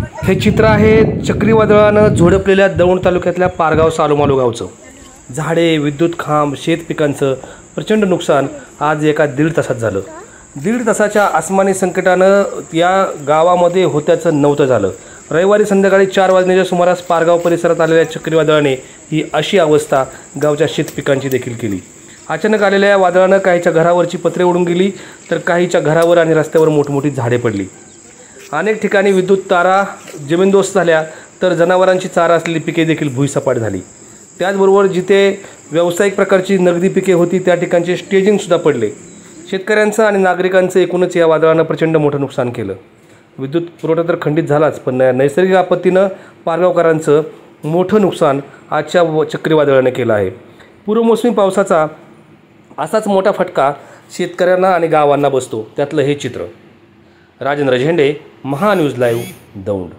हे चित्र आहे चक्रीवादळानं झोडपलेल्या दौंड तालुक्यातल्या पारगाव सालोमालो गावचं। झाडे, विद्युत खांब, शेत पिकांचं प्रचंड नुकसान आज एका दीड तासात झालं। दीड तासाच्या आसमानी संकटानं या गावामध्ये होत्याचं नव्हतं झालं। रविवारी संध्याकाळी 4 वाजण्याच्या सुमारास पारगाव परिसरात आलेल्या चक्रीवादळाने ही अशी अवस्था गावच्या शेत पिकांची देखील केली। अचानक आलेल्या या वादळानं काहीच्या घरावरची पत्रे उडून गेली, तर काहीच्या घरावर आणि रस्त्यावर मोठमोठी झाडे पडली। अनेक ठिकाणी विद्युत तारा जमीनदोस्त झाल्या, तर जनावरांची चारा असलेली पिके देखील भुईसपाट झाली। त्याचबरोबर जिथे व्यावसायिक प्रकारची नगदी पिके होती त्या ठिकाणचे स्टेजिंगसुद्धा पडले। शेतकऱ्यांचं आणि नागरिकांचं एकूणच या वादळानं प्रचंड मोठं नुकसान केलं। विद्युत पुरवठा तर खंडित झालाच, पण नैसर्गिक आपत्तीनं पारगावकरांचं मोठं नुकसान आजच्या चक्रीवादळाने केलं आहे। पूर्वमोसमी पावसाचा असाच मोठा फटका शेतकऱ्यांना आणि गावांना बसतो, त्यातलं हे चित्र। राजेंद्र झेंडे, महान्यूज लाईव्ह, दौंड।